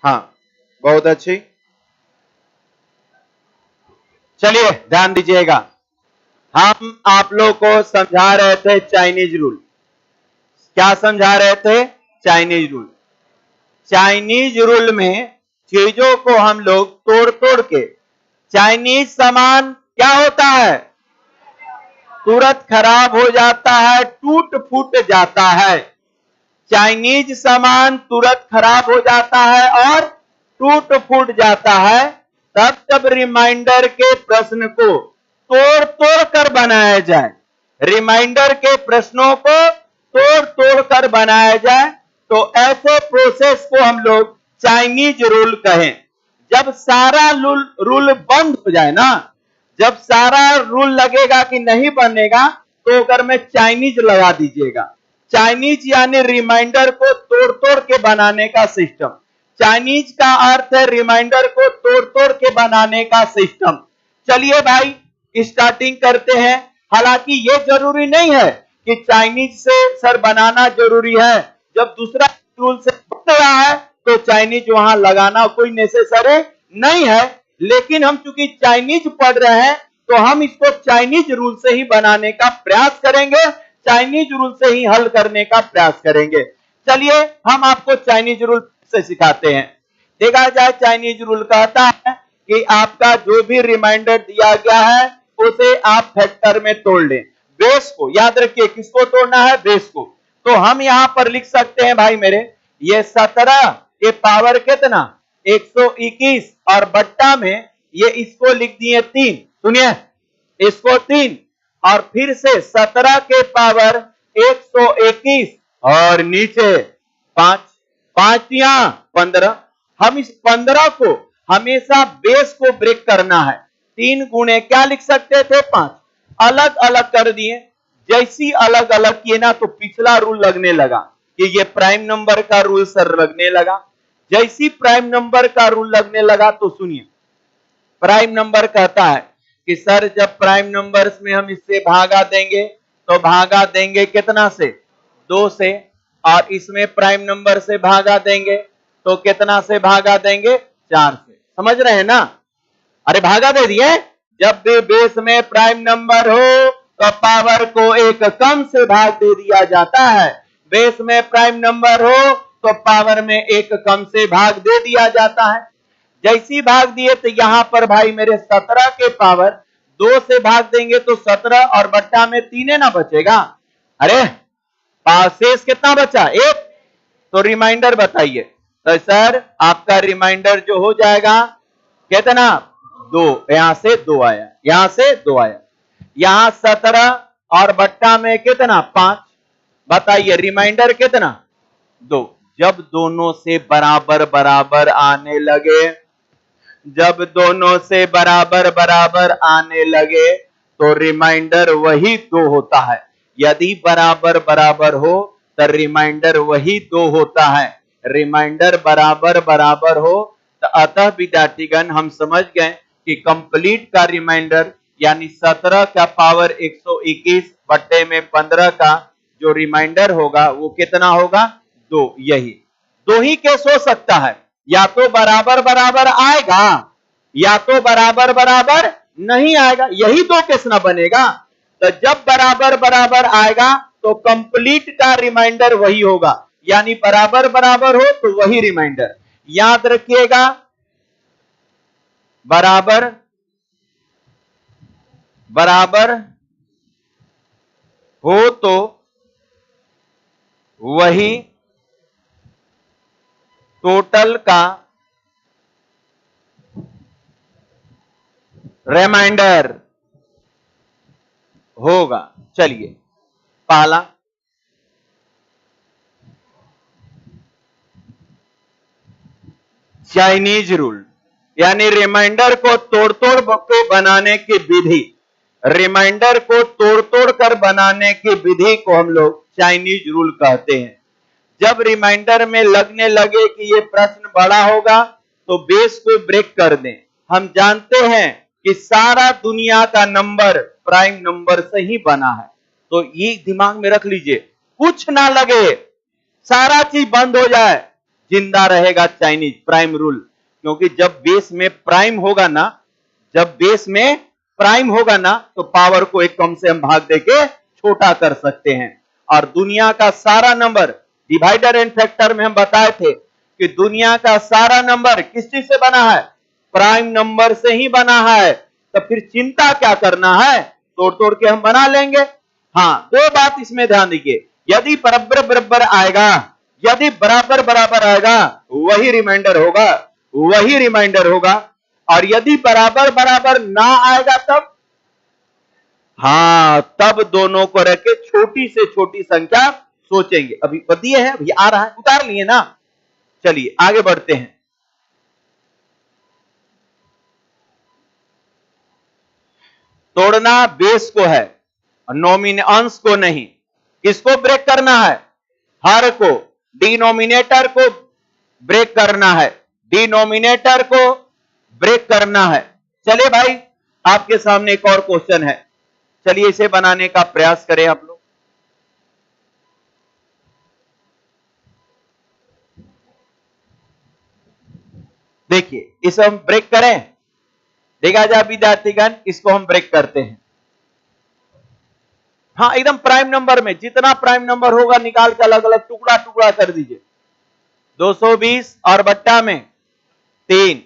हाँ, बहुत अच्छी। चलिए ध्यान दीजिएगा, हम आप लोग को समझा रहे थे चाइनीज रूल। क्या समझा रहे थे? Chinese rule. चाइनीज रूल में चीजों को हम लोग तोड़ तोड़ के, चाइनीज सामान क्या होता है? तुरंत खराब हो जाता है, टूट फूट जाता है। चाइनीज सामान तुरंत खराब हो जाता है और टूट फूट जाता है। तब जब रिमाइंडर के प्रश्न को तोड़ तोड़ कर बनाया जाए, रिमाइंडर के प्रश्नों को तोड़ तोड़ कर बनाया जाए, तो ऐसे प्रोसेस को हम लोग चाइनीज रूल कहें। जब सारा रूल बंद हो जाए ना, जब सारा रूल लगेगा कि नहीं बनेगा, तो अगर में चाइनीज लगा दीजिएगा। चाइनीज यानी रिमाइंडर को तोड़ तोड़ के बनाने का सिस्टम। चाइनीज का अर्थ है रिमाइंडर को तोड़ तोड़ के बनाने का सिस्टम। चलिए भाई स्टार्टिंग करते हैं। हालांकि ये जरूरी नहीं है कि चाइनीज से सर बनाना जरूरी है। जब दूसरा रूल से बन रहा है तो चाइनीज वहां लगाना कोई नेसेसरी नहीं है। लेकिन हम चूंकि चाइनीज पढ़ रहे हैं तो हम इसको चाइनीज रूल से ही बनाने का प्रयास करेंगे, चाइनीज रूल से ही हल करने का प्रयास करेंगे। चलिए हम आपको चाइनीज रूल से सिखाते हैं। देखा जाए चाइनीज रूल कहता है कि आपका जो भी रिमाइंडर दिया गया है उसे आप फैक्टर में तोड़ लें। बेस को याद रखिए, किसको तोड़ना है? बेस को। तो हम यहां पर लिख सकते हैं भाई मेरे, ये 17 के पावर कितना? 121 और बट्टा में ये इसको लिख दिए 3। सुनिए, इसको 3 और फिर से 17 के पावर 121 और नीचे 5, 5 या 15। हम इस 15 को हमेशा बेस को ब्रेक करना है। 3 गुणे क्या लिख सकते थे? 5। अलग अलग कर दिए। जैसी अलग अलग किए ना तो पिछला रूल लगने लगा कि ये प्राइम नंबर का रूल सर लगने लगा। जैसी प्राइम नंबर का रूल लगने लगा तो सुनिए, प्राइम नंबर कहता है कि सर जब प्राइम नंबर्स में हम इससे भागा देंगे तो भागा देंगे कितना से? 2 से। और इसमें प्राइम नंबर से भागा देंगे तो कितना से भागा देंगे? 4 से। समझ रहे हैं ना? अरे भागा दे दिए। जब भी बेस में प्राइम नंबर हो तो पावर को एक कम से भाग दे दिया जाता है। बेस में प्राइम नंबर हो तो पावर में एक कम से भाग दे दिया जाता है। जैसी भाग दिए तो यहां पर भाई मेरे 17 के पावर 2 से भाग देंगे तो 17 और बट्टा में 3 ना बचेगा। अरे शेष कितना बचा? 1। तो रिमाइंडर बताइए। तो सर आपका रिमाइंडर जो हो जाएगा कितना? 2। यहां से 2 आया, यहां से 2 आया। यहां 17 और बट्टा में कितना? 5। बताइए रिमाइंडर कितना? 2। जब दोनों से बराबर बराबर आने लगे, जब दोनों से बराबर बराबर आने लगे तो रिमाइंडर वही 2 होता है। यदि बराबर बराबर हो तो रिमाइंडर वही 2 होता है। रिमाइंडर बराबर बराबर हो तो अतः विद्यार्थीगण हम समझ गए कि कंप्लीट का रिमाइंडर यानी 17 का पावर 121 बट्टे में 15 का जो रिमाइंडर होगा वो कितना होगा? 2। यही 2 ही केस हो सकता है, या तो बराबर बराबर आएगा या तो बराबर बराबर नहीं आएगा। यही 2 केस ना बनेगा। तो जब बराबर बराबर आएगा तो कंप्लीट का रिमाइंडर वही होगा, यानी बराबर बराबर हो तो वही रिमाइंडर। याद रखिएगा, बराबर बराबर हो तो वही टोटल का रिमाइंडर होगा। चलिए पहला, चाइनीज रूल यानी रिमाइंडर को तोड़ तोड़ के बनाने की विधि, रिमाइंडर को तोड़ तोड़ कर बनाने की विधि को हम लोग चाइनीज रूल कहते हैं। जब रिमाइंडर में लगने लगे कि ये प्रश्न बड़ा होगा तो बेस को ब्रेक कर दें। हम जानते हैं कि सारा दुनिया का नंबर प्राइम नंबर से ही बना है, तो ये दिमाग में रख लीजिए। कुछ ना लगे, सारा चीज बंद हो जाए, जिंदा रहेगा चाइनीज प्राइम रूल, क्योंकि जब बेस में प्राइम होगा ना, जब बेस में प्राइम होगा ना, तो पावर को एक कम से हम भाग देके छोटा कर सकते हैं। और दुनिया का सारा नंबर, डिवाइडर एंड फैक्टर में हम बताए थे कि दुनिया का सारा नंबर किस चीज से बना है? प्राइम नंबर से ही बना है। तो फिर चिंता क्या करना है, तोड़ तोड़ के हम बना लेंगे। हाँ, दो बात इसमें ध्यान दीजिए, यदि बराबर बराबर आएगा, यदि बराबर बराबर आएगा वही रिमाइंडर होगा, वही रिमाइंडर होगा। और यदि बराबर बराबर ना आएगा तब, हाँ, तब दोनों को रख के छोटी से छोटी संख्या सोचेंगे। अभी दिए है, अभी आ रहा है, उतार लिए ना। चलिए आगे बढ़ते हैं। तोड़ना बेस को है, अंश को नहीं। किसको ब्रेक करना है? हर को, डिनोमिनेटर को ब्रेक करना है, डिनोमिनेटर को ब्रेक करना है। चलिए भाई, आपके सामने एक और क्वेश्चन है, चलिए इसे बनाने का प्रयास करें आप लोग। देखिए, इसे हम ब्रेक करें, देखा जाए विद्यार्थीगण, इसको हम ब्रेक करते हैं। हाँ, एकदम प्राइम नंबर में जितना प्राइम नंबर होगा निकाल के अलग अलग टुकड़ा टुकड़ा कर दीजिए। 220 और बट्टा में 3,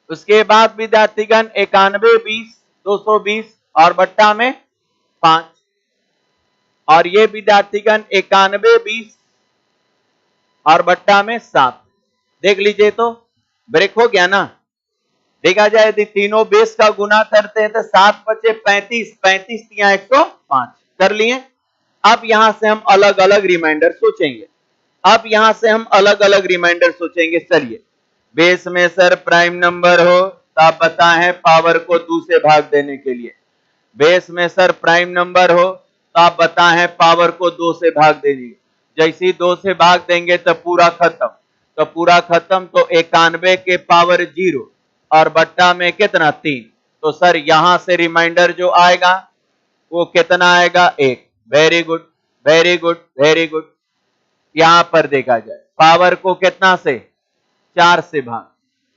उसके बाद विद्यार्थीगण 91 20 220 और बट्टा में 5, और ये विद्यार्थीगण 91 20 और बट्टा में 7। देख लीजिए, तो ब्रेक हो गया ना। देखा जाए यदि तीनों बेस का गुना करते हैं तो 7 बचे 35, 35 तिया 105 कर लिए। अब यहां से हम अलग अलग रिमाइंडर सोचेंगे, अब यहां से हम अलग अलग रिमाइंडर सोचेंगे। चलिए, बेस में सर प्राइम नंबर हो तो आप बताएं पावर को 2 से भाग देने के लिए। बेस में सर प्राइम नंबर हो तो आप बताएं पावर को 2 से भाग देने। जैसे ही 2 से भाग देंगे तो पूरा खत्म, तो पूरा खत्म, तो 91 के पावर 0 और बट्टा में कितना 3। तो सर यहां से रिमाइंडर जो आएगा वो कितना आएगा? 1। Very good, very good, very good. यहां पर देखा जाए पावर को कितना से 4 से भाग,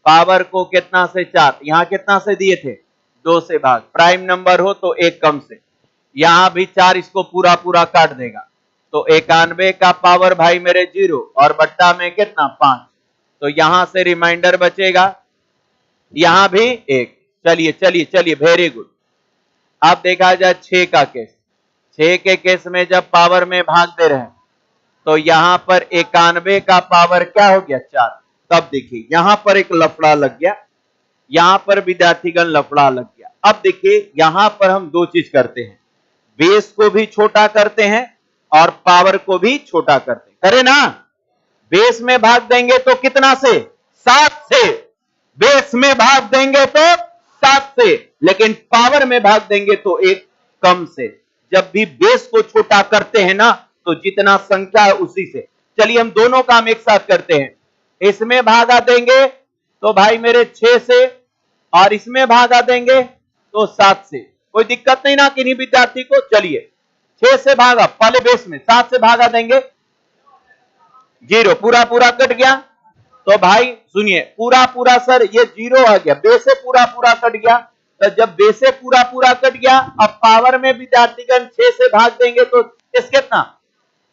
पावर को कितना से 4, यहां कितना से दिए थे 2 से भाग। प्राइम नंबर हो तो 1 कम से, यहां भी 4 इसको पूरा पूरा काट देगा। तो 91 का पावर भाई मेरे 0 और बट्टा में कितना 5, तो यहां से रिमाइंडर बचेगा, यहां भी 1। चलिए चलिए चलिए, वेरी गुड। अब देखा जाए 6 का केस, 6 के केस में जब पावर में भाग दे रहे हैं तो यहां पर 91 का पावर क्या हो गया 4। तब देखिए यहां पर एक लफड़ा लग गया, यहां पर विद्यार्थीगण लफड़ा लग गया। अब देखिए यहां पर हम दो चीज करते हैं, बेस को भी छोटा करते हैं और पावर को भी छोटा करते हैं, करे ना। बेस में भाग देंगे तो कितना से? 7 से। बेस में भाग देंगे तो 7 से, लेकिन पावर में भाग देंगे तो 1 कम से। जब भी बेस को छोटा करते हैं ना, तो जितना संख्या है उसी से। चलिए हम दोनों काम एक साथ करते हैं। इसमें भागा देंगे तो भाई मेरे 6 से, और इसमें भागा देंगे तो 7 से। कोई दिक्कत नहीं ना किन्हीं विद्यार्थी को। चलिए 6 से भागा, पहले बेस में 7 से भागा देंगे 0, पूरा पूरा कट गया। तो भाई सुनिए, पूरा पूरा सर ये 0 आ गया, बेस से पूरा पूरा कट गया। तो जब बेस से पूरा पूरा कट गया, अब पावर में विद्यार्थीगण 6 से भाग देंगे तो इस कितना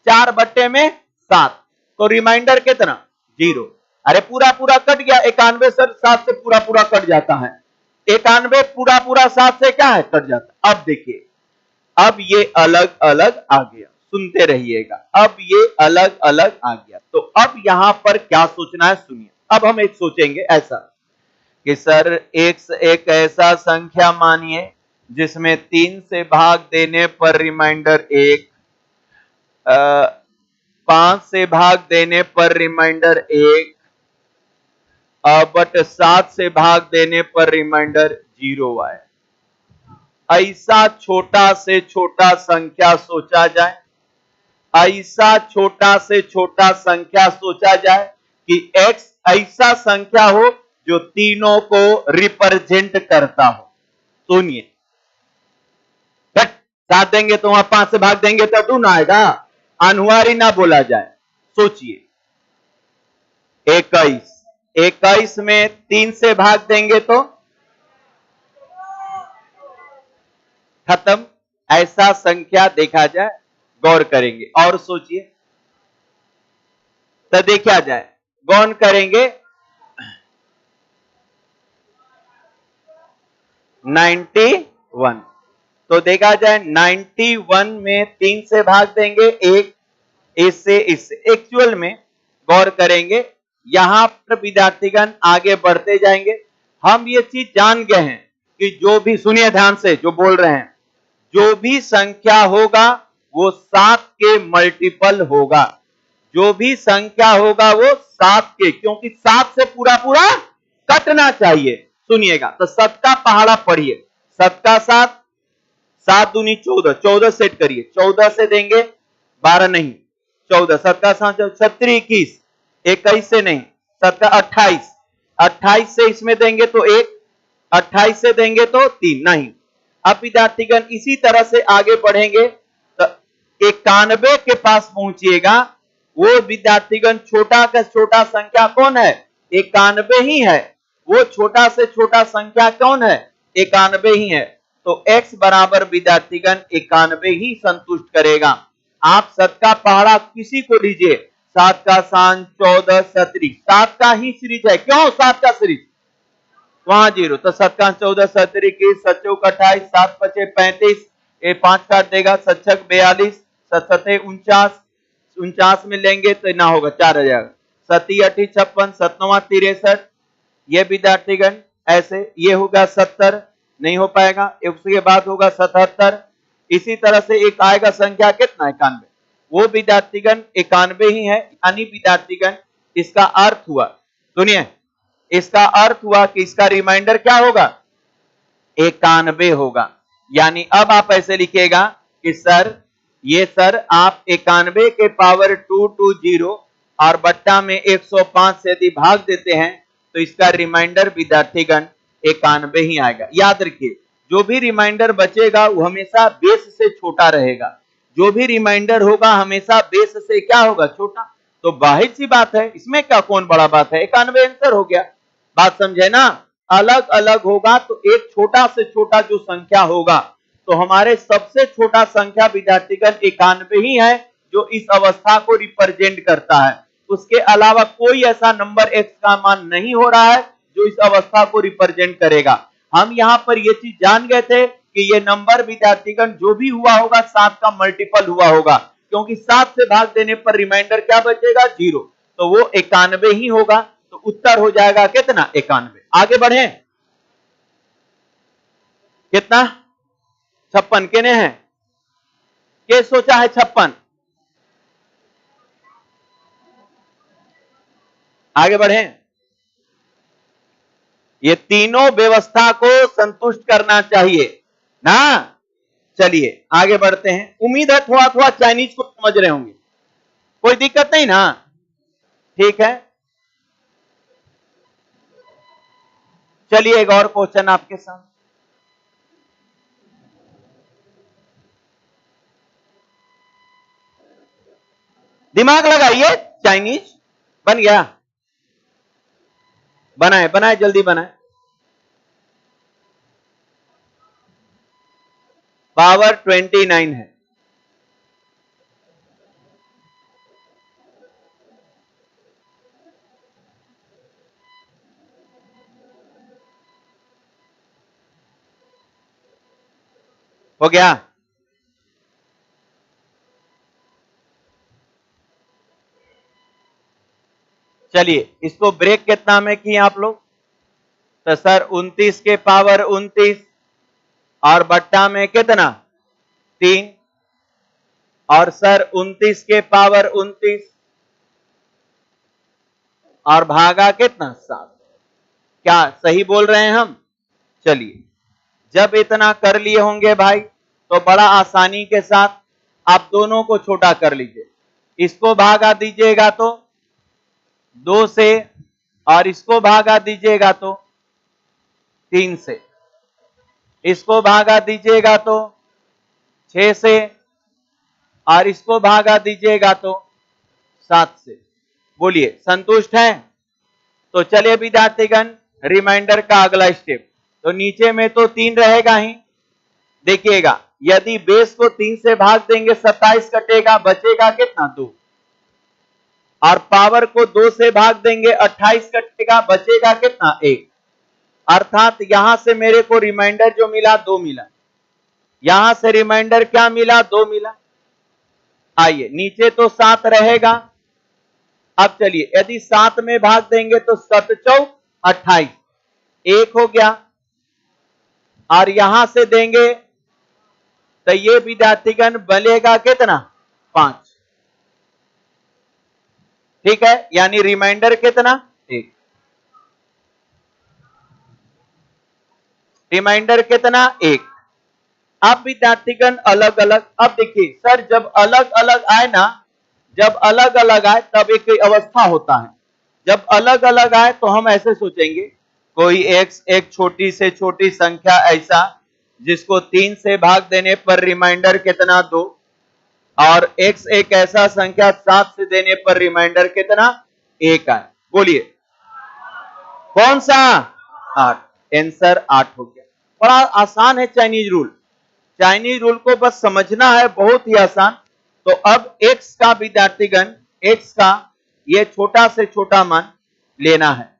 4 बट्टे में 7, तो रिमाइंडर कितना 0। अरे पूरा पूरा कट गया, 91 सर 7 से पूरा पूरा कट जाता है, 91 पूरा पूरा 7 से क्या है कट जाता है। अब देखिए, अब ये अलग अलग आ गया, सुनते रहिएगा, अब ये अलग अलग आ गया। तो अब यहां पर क्या सोचना है सुनिए। अब हम एक सोचेंगे ऐसा कि सर एक ऐसा संख्या मानिए जिसमें 3 से भाग देने पर रिमाइंडर 1, 5 से भाग देने पर रिमाइंडर 1, बट 7 से भाग देने पर रिमाइंडर 0 आए। ऐसा छोटा से छोटा संख्या सोचा जाए, ऐसा छोटा से छोटा संख्या सोचा जाए कि x ऐसा संख्या हो जो तीनों को रिप्रेजेंट करता हो। सुनिए, 7 देंगे तो वहां 5 से भाग देंगे तब 2 ना आएगा, अनहुआरी ना बोला जाए। सोचिए 21। 21 में 3 से भाग देंगे तो खत्म। ऐसा संख्या देखा जाए, गौर करेंगे और सोचिए, तो देखा जाए, गौर करेंगे। 91, तो देखा जाए 91 में 3 से भाग देंगे, एक इससे एक्चुअल में गौर करेंगे। यहां पर विद्यार्थीगण आगे बढ़ते जाएंगे। हम ये चीज जान गए हैं कि जो भी, सुनिए ध्यान से जो बोल रहे हैं, जो भी संख्या होगा वो 7 के मल्टीपल होगा। जो भी संख्या होगा वो 7 के, क्योंकि 7 से पूरा पूरा कटना चाहिए। सुनिएगा, तो 7 का पहाड़ा पढ़िए। 7 का 7, 7 दूनी 14, 14 सेट करिए। 14 से देंगे 12 नहीं, 14, 7 का 7, 17, 21, 21 से नहीं, 7 का 28, 28 से इसमें देंगे तो 1, 28 से देंगे तो 3 नहीं। अब विद्यार्थीगण इसी तरह से आगे बढ़ेंगे तो 91 के पास पहुंचिएगा। वो विद्यार्थीगण छोटा का छोटा संख्या कौन है? 91 ही है। वो छोटा से छोटा संख्या कौन है? 91 ही है। तो x बराबर विद्यार्थीगण 91 ही संतुष्ट करेगा। आप 7 का पहाड़ा किसी को लीजिए, 7 का 7, 14, 17, 7 का ही सीरीज है। क्यों 7 का सीरीज? वहां 0, तो 7 का 14, 17, 21, 7 चौक 28, 7 पचे 35, ये 5 काट देगा, 7 छक 42, 7 सते 49, 49 में लेंगे तो ना होगा 4 आ जाएगा, 7 8 56, 7 9 63, ये विद्यार्थीगण ऐसे, ये होगा 70, नहीं हो पाएगा। उसके बाद होगा 77, इसी तरह से एक आएगा संख्या कितना? 91। वो विद्यार्थीगण 91 ही है। यानी विद्यार्थीगण इसका अर्थ हुआ, सुनिए, इसका अर्थ हुआ कि इसका रिमाइंडर क्या होगा? 91 होगा। यानी अब आप ऐसे लिखिएगा कि सर, ये सर आप 91 के पावर 220 और बट्टा में 105 से यदि भाग देते हैं तो इसका रिमाइंडर विद्यार्थीगण 91 ही आएगा। याद रखिए, जो भी रिमाइंडर बचेगा वो हमेशा बेस से छोटा रहेगा। जो भी रिमाइंडर होगा हमेशा बेस से क्या होगा? छोटा। तो बाहिर सी बात है, इसमें क्या कौन बड़ा बात है? 91 आंसर हो गया। बात समझे ना? अलग अलग होगा तो एक छोटा से छोटा जो संख्या होगा, तो हमारे सबसे छोटा संख्या विद्यार्थीगण 91 ही है जो इस अवस्था को रिप्रेजेंट करता है। उसके अलावा कोई ऐसा नंबर x का मान नहीं हो रहा है जो इस अवस्था को रिप्रेजेंट करेगा। हम यहां पर यह चीज जान गए थे कि ये नंबर विद्यार्थीगण जो भी हुआ होगा 7 का मल्टीपल हुआ होगा, क्योंकि 7 से भाग देने पर रिमाइंडर क्या बचेगा? 0, तो वो 91 ही होगा। तो उत्तर हो जाएगा कितना? 91। आगे बढ़े, कितना? 56 किने हैं? के सोचा है 56? आगे बढ़े, ये तीनों व्यवस्था को संतुष्ट करना चाहिए ना। चलिए आगे बढ़ते हैं। उम्मीद है थोड़ा थोड़ा चाइनीज को समझ रहे होंगे, कोई दिक्कत नहीं ना? ठीक है, चलिए एक और क्वेश्चन आपके साथ। दिमाग लगाइए, चाइनीज बन गया? बनाए बनाए, जल्दी बनाए। पावर 29 है। हो गया? चलिए इसको ब्रेक कितना में किए आप लोग? तो सर 29 के पावर 29 और बट्टा में कितना? 3, और सर 29 के पावर 29 और भागा कितना? 7। क्या सही बोल रहे हैं हम? चलिए, जब इतना कर लिए होंगे भाई तो बड़ा आसानी के साथ आप दोनों को छोटा कर लीजिए। इसको भागा दीजिएगा तो 2 से, और इसको भागा दीजिएगा तो 3 से, इसको भागा दीजिएगा तो 6 से, और इसको भागा दीजिएगा तो 7 से। बोलिए संतुष्ट हैं? तो चलिए विद्यार्थीगण रिमाइंडर का अगला स्टेप। तो नीचे में तो 3 रहेगा ही, देखिएगा यदि बेस को 3 से भाग देंगे 27 कटेगा, बचेगा कितना 2, और पावर को 2 से भाग देंगे 28 कटेगा, बचेगा कितना 1। अर्थात यहां से मेरे को रिमाइंडर जो मिला 2 मिला, यहां से रिमाइंडर क्या मिला 2 मिला। आइए नीचे तो 7 रहेगा। अब चलिए यदि 7 में भाग देंगे तो 7 चौक 28, 1 हो गया, और यहां से देंगे तो ये विद्यार्थीगण बनेगा कितना 5। ठीक है, यानी रिमाइंडर कितना 1, रिमाइंडर कितना 1। अब विद्यार्थीगण अलग अलग, अब देखिए सर जब अलग अलग आए ना, जब अलग अलग आए तब एक अवस्था होता है। जब अलग अलग आए तो हम ऐसे सोचेंगे कोई एक छोटी से छोटी संख्या ऐसा जिसको 3 से भाग देने पर रिमाइंडर कितना 2, और x एक ऐसा संख्या 7 से देने पर रिमाइंडर कितना 1 आए। बोलिए कौन सा 8, आंसर 8 हो गया। बड़ा आसान है चाइनीज रूल, चाइनीज रूल को बस समझना है, बहुत ही आसान। तो अब x का विद्यार्थीगण, x का ये छोटा से छोटा मान लेना है।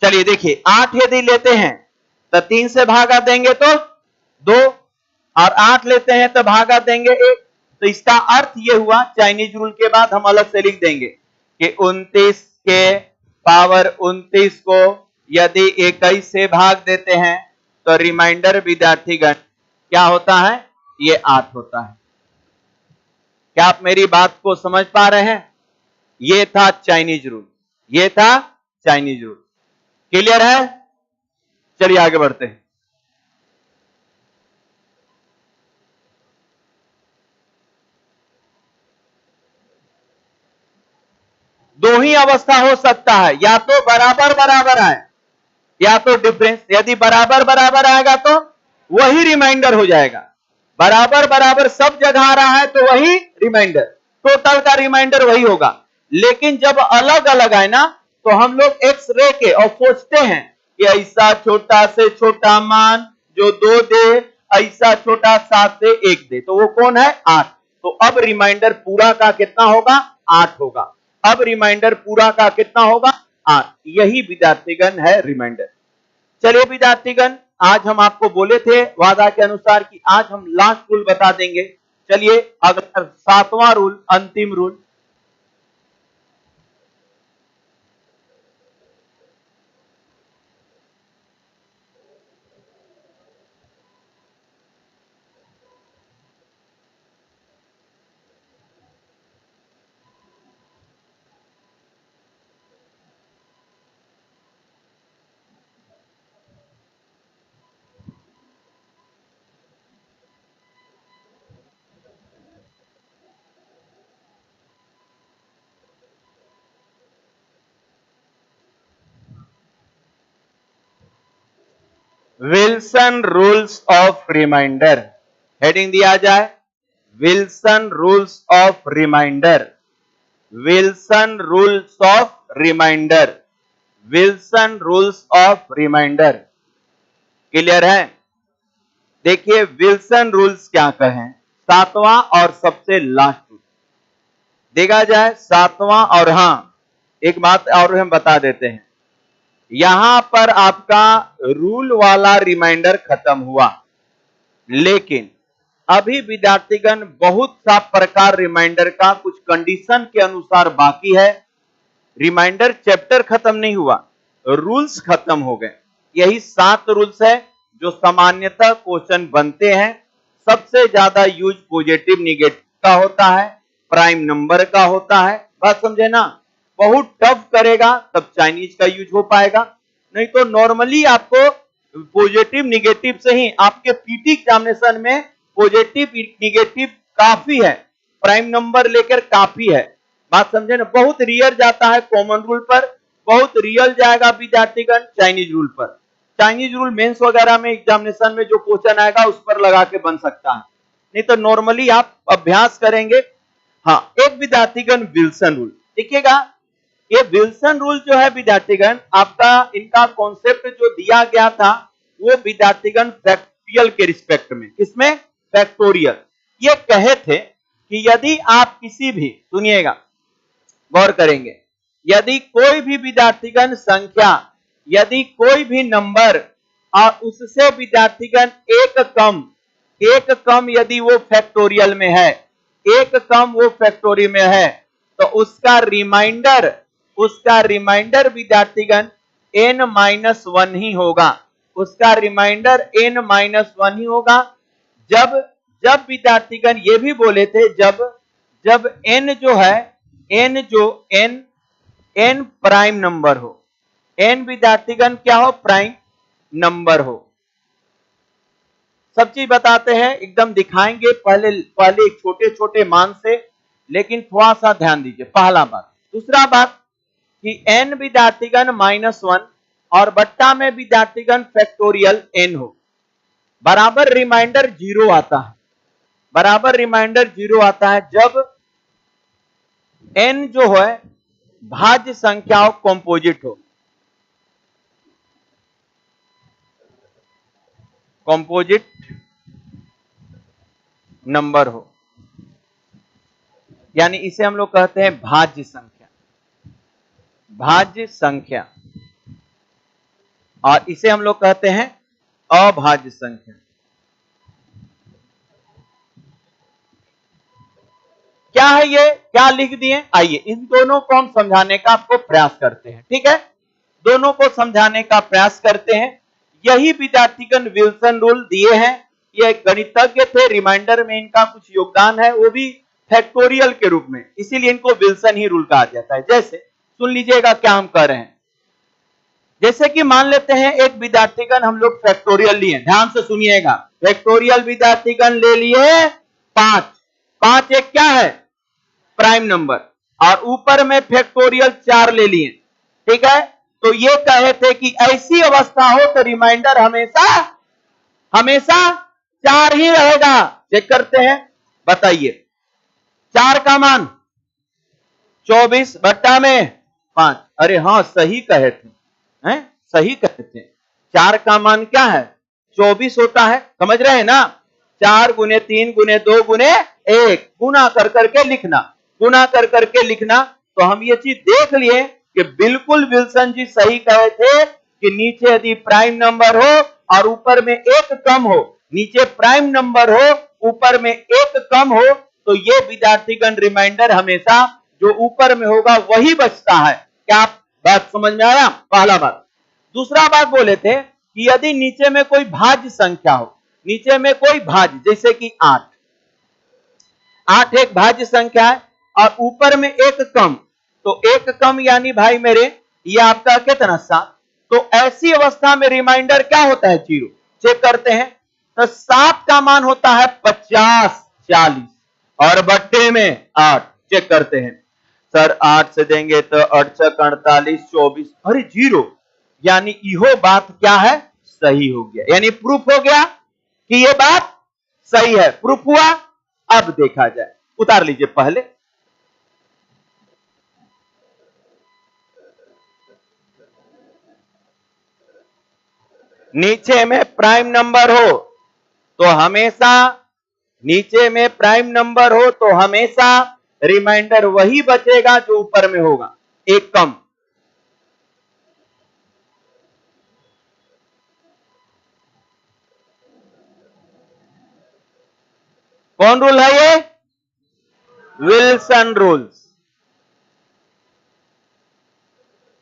चलिए देखिए 8 यदि लेते हैं तो 3 से भागा देंगे तो 2, और 8 लेते हैं तो भागा देंगे 1। तो इसका अर्थ ये हुआ, चाइनीज रूल के बाद हम अलग से लिख देंगे कि 29 के पावर 29 को यदि 21 से भाग देते हैं तो रिमाइंडर विद्यार्थीगण क्या होता है, ये 8 होता है। क्या आप मेरी बात को समझ पा रहे हैं? ये था चाइनीज रूल, ये था चाइनीज रूल। क्लियर है? चलिए आगे बढ़ते हैं। दो ही अवस्था हो सकता है, या तो बराबर बराबर आए या तो डिफरेंस। यदि बराबर बराबर आएगा तो वही रिमाइंडर हो जाएगा, बराबर बराबर सब जगह आ रहा है तो वही रिमाइंडर, टोटल का रिमाइंडर वही होगा। लेकिन जब अलग अलग आए ना तो हम लोग एक्स रे के और सोचते हैं कि ऐसा छोटा से छोटा मान जो 2 दे, ऐसा छोटा 7 से 1 दे, तो वो कौन है 8। तो अब रिमाइंडर पूरा का कितना होगा 8 होगा। अब रिमाइंडर पूरा का कितना होगा 8। यही विद्यार्थीगण है रिमाइंडर। चलिए विद्यार्थीगण आज हम आपको बोले थे वादा के अनुसार कि आज हम लास्ट रूल बता देंगे। चलिए अगला 7वां रूल, अंतिम rule. Wilson rules of reminder, heading दिया जाए Wilson rules of reminder, Wilson rules of reminder, Wilson rules of reminder. Clear है? देखिए विल्सन रूल्स क्या कहें, 7वां और सबसे लास्ट रूल देखा जाए 7वां। और हां एक बात और हम बता देते हैं, यहां पर आपका रूल वाला रिमाइंडर खत्म हुआ, लेकिन अभी विद्यार्थीगण बहुत सा प्रकार रिमाइंडर का कुछ कंडीशन के अनुसार बाकी है। रिमाइंडर चैप्टर खत्म नहीं हुआ, रूल्स खत्म हो गए। यही 7 रूल्स है जो सामान्यतः क्वेश्चन बनते हैं। सबसे ज्यादा यूज पॉजिटिव निगेटिव का होता है, प्राइम नंबर का होता है। बात समझे ना? बहुत टफ करेगा तब चाइनीज का यूज हो पाएगा, नहीं तो नॉर्मली आपको पॉजिटिव निगेटिव से ही आपके पीटी एग्जामिनेशन में पॉजिटिव निगेटिव काफी है, प्राइम नंबर लेकर काफी है। बात समझे ना? बहुत रियर जाता है कॉमन रूल पर, बहुत रियल जाएगा विद्यार्थीगण चाइनीज रूल पर। चाइनीज रूल मेंस वगैरह में एग्जामिनेशन में जो क्वेश्चन आएगा उस पर लगा के बन सकता है, नहीं तो नॉर्मली आप अभ्यास करेंगे। हाँ, एक विद्यार्थीगण विल्सन रूल देखिएगा। ये विल्सन रूल जो है विद्यार्थीगण, आपका इनका कॉन्सेप्ट जो दिया गया था वो विद्यार्थीगण फैक्टोरियल के रिस्पेक्ट में, किसमें? फैक्टोरियल। ये कहे थे कि यदि आप किसी भी, सुनिएगा गौर करेंगे, यदि कोई भी विद्यार्थीगण संख्या, यदि कोई भी नंबर और उससे विद्यार्थीगण एक कम यदि वो फैक्टोरियल में है, एक कम वो फैक्टोरियल में है, तो उसका रिमाइंडर विद्यार्थीगण n-1 ही होगा। उसका रिमाइंडर n-1 ही होगा। जब विद्यार्थीगण ये भी बोले थे, जब n जो है, n प्राइम नंबर हो, n विद्यार्थीगण क्या हो? प्राइम नंबर हो। सब चीज बताते हैं, एकदम दिखाएंगे पहले एक छोटे छोटे मान से, लेकिन थोड़ा सा ध्यान दीजिए। पहला बात। दूसरा बात कि n विद्यार्थीगण -1 और बट्टा में विद्यार्थीगण फैक्टोरियल n हो, बराबर रिमाइंडर 0 आता है, बराबर रिमाइंडर 0 आता है जब n जो है भाज्य संख्याओं कॉम्पोजिट हो, कॉम्पोजिट नंबर हो, यानी इसे हम लोग कहते हैं भाज्य संख्या, भाज्य संख्या, और इसे हम लोग कहते हैं अभाज्य संख्या। क्या है ये? क्या लिख दिए? आइए इन दोनों को हम समझाने का आपको प्रयास करते हैं, ठीक है? दोनों को समझाने का प्रयास करते हैं। यही विद्यार्थीगण विल्सन रूल दिए हैं। ये गणितज्ञ थे, रिमाइंडर में इनका कुछ योगदान है, वो भी फैक्टोरियल के रूप में, इसीलिए इनको विल्सन ही रूल कहा जाता है। जैसे सुन लीजिएगा क्या हम कर रहे हैं। जैसे कि मान लेते हैं एक विद्यार्थीगण हम लोग फैक्टोरियल लिए, ध्यान से सुनिएगा। फैक्टोरियल विद्यार्थीगण ले लिए 5, 5 एक क्या है? प्राइम नंबर, और ऊपर में फैक्टोरियल 4 ले लिए, ठीक है? तो ये कहे थे कि ऐसी अवस्था हो तो रिमाइंडर हमेशा 4 ही रहेगा। चेक करते हैं, बताइए 4 का मान 24 बट्टा में 5। अरे हाँ, सही कहे थे, हैं? सही कहे थे। 4 का मान क्या है? 24 होता है, समझ रहे हैं ना? 4 गुने 3 गुने 2 गुने 1, गुना कर करके लिखना, गुना कर करके लिखना। तो हम ये चीज देख लिए कि बिल्कुल विल्सन जी सही कहे थे कि नीचे यदि प्राइम नंबर हो और ऊपर में एक कम हो, नीचे प्राइम नंबर हो ऊपर में एक कम हो, तो ये विद्यार्थीगण रिमाइंडर हमेशा जो ऊपर में होगा वही बचता है। क्या आप बात समझ में आया? पहला बात। दूसरा बात बोले थे कि यदि नीचे में कोई भाज्य संख्या हो, नीचे में कोई भाज्य, जैसे कि 8 एक भाज्य संख्या है और ऊपर में एक कम, तो एक कम यानी भाई मेरे ये आपका कितना? 7। तो ऐसी अवस्था में रिमाइंडर क्या होता है? 0। चेक करते हैं, तो 7 का मान होता है 50, 40 और बट्टे में 8। चेक करते हैं, सर 8 से देंगे तो 8 6 48 24, अरे 0, यानी यह बात क्या है? सही हो गया, यानी प्रूफ हो गया कि यह बात सही है। प्रूफ हुआ। अब देखा जाए, उतार लीजिए पहले। नीचे में प्राइम नंबर हो तो हमेशा, नीचे में प्राइम नंबर हो तो हमेशा रिमाइंडर वही बचेगा जो ऊपर में होगा, एक कम। कौन रूल है ये? Wilson rules.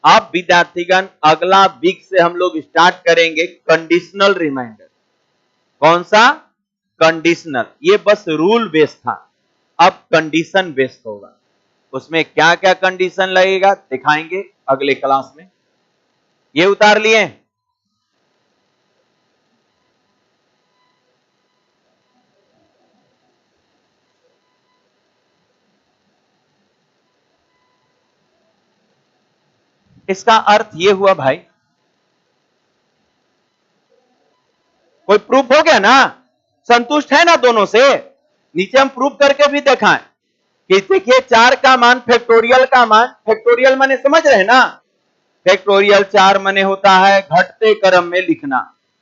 अब विद्यार्थीगण अगला वीक से हम लोग स्टार्ट करेंगे कंडीशनल रिमाइंडर। कौन सा? कंडीशनल। ये बस रूल बेस्ड था, अब कंडीशन बेस्ड होगा। उसमें क्या क्या कंडीशन लगेगा दिखाएंगे अगले क्लास में। ये उतार लिए? इसका अर्थ ये हुआ भाई कोई प्रूफ हो गया ना, संतुष्ट है ना दोनों से। नीचे हम प्रूफ करके भी दिखाएं कि देखिए 4 का मान फैक्टोरियल का मान, फैक्टोरियल माने समझ रहे ना, फैक्टोरियल 4 माने होता है घटते क्रम में लिखना।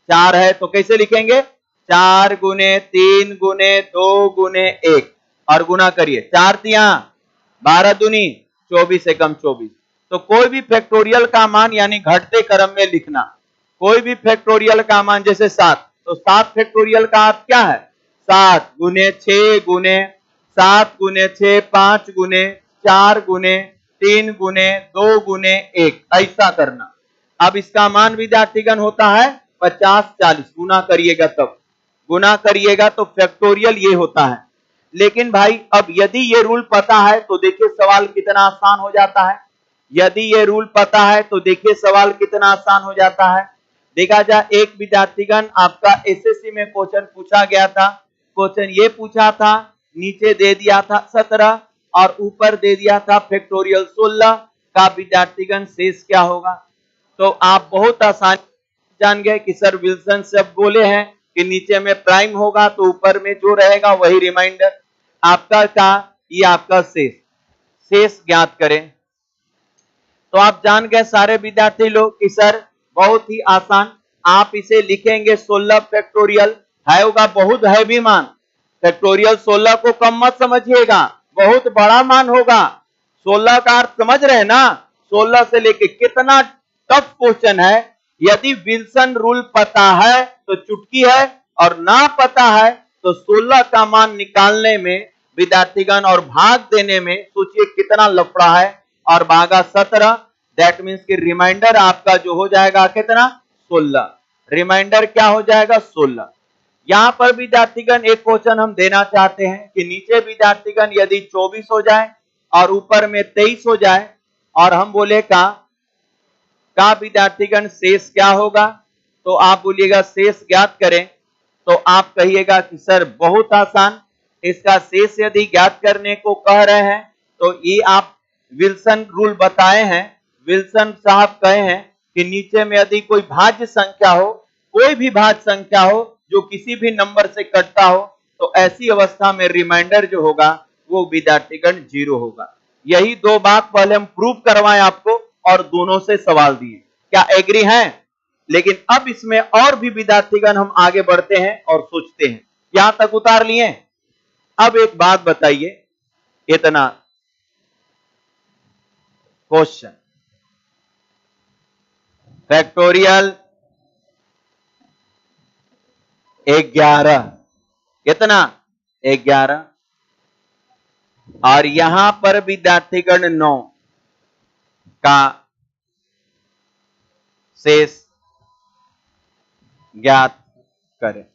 4 है तो कैसे लिखेंगे, 4 गुने 3 गुने 2 गुने 1 और गुना करिए, 4 तिया 12 दूनी 24 एकम 24। तो कोई भी फैक्टोरियल का मान यानी घटते क्रम में लिखना, कोई भी फैक्टोरियल का मान जैसे 7, तो 7 फैक्टोरियल का अर्थ क्या है, 7 गुने 6 गुने 7 गुने 6 5 गुने 4 गुने 3 गुने 2 गुने 1 ऐसा करना। अब इसका मान विद्यार्थीगण होता है 50 40, गुना करिएगा तब, गुना करिएगा तो फैक्टोरियल ये होता है। लेकिन भाई अब यदि ये रूल पता है तो देखिए सवाल कितना आसान हो जाता है, यदि ये रूल पता है तो देखिए सवाल कितना आसान हो जाता है। देखा जाए एक विद्यार्थीगण आपका एसएससी में क्वेश्चन पूछा गया था, क्वेश्चन ये पूछा था, नीचे दे दिया था 17 और ऊपर दे दिया था फैक्टोरियल 16 का विद्यार्थीगण शेष क्या होगा। तो आप बहुत आसानी जान गए कि सर विल्सन सब बोले हैं कि नीचे में प्राइम होगा तो ऊपर में जो रहेगा वही रिमाइंडर। आपका का ये आपका शेष ज्ञात करें। तो आप जान गए सारे विद्यार्थी लोग कि सर बहुत ही आसान, आप इसे लिखेंगे 16 फैक्टोरियल है, होगा बहुत हैवी मान। फैक्टोरियल 16 को कम मत समझिएगा, बहुत बड़ा मान होगा। 16 का अर्थ समझ रहे हैं ना, 16 से लेके कितना टफ क्वेश्चन है। यदि विल्सन रूल पता है तो चुटकी है, और ना पता है तो 16 का मान निकालने में विद्यार्थीगण और भाग देने में सोचिए कितना लफड़ा है। और भागा 17 दैट मीन्स कि रिमाइंडर आपका जो हो जाएगा कितना 16, रिमाइंडर क्या हो जाएगा 16। यहां पर विद्यार्थीगण एक क्वेश्चन हम देना चाहते हैं कि नीचे विद्यार्थीगण यदि 24 हो जाए और ऊपर में 23 हो जाए और हम बोले का विद्यार्थीगण शेष क्या होगा, तो आप बोलिएगा शेष ज्ञात करें। तो आप कहिएगा कि सर बहुत आसान, इसका शेष यदि ज्ञात करने को कह रहे हैं तो ये आप विल्सन रूल बताए हैं, विल्सन साहब कहे हैं कि नीचे में यदि कोई भाज्य संख्या हो, कोई भी भाज्य संख्या हो जो किसी भी नंबर से कटता हो, तो ऐसी अवस्था में रिमाइंडर जो होगा वो विद्यार्थीगण 0 होगा। यही 2 बात पहले हम प्रूव करवाएं आपको और दोनों से सवाल दिए, क्या एग्री हैं? लेकिन अब इसमें और भी विद्यार्थीगण हम आगे बढ़ते हैं और सोचते हैं, यहां तक उतार लिए। अब एक बात बताइए, इतना क्वेश्चन फैक्टोरियल 11, कितना 11, और यहां पर विद्यार्थीगण 9 का शेष ज्ञात करें।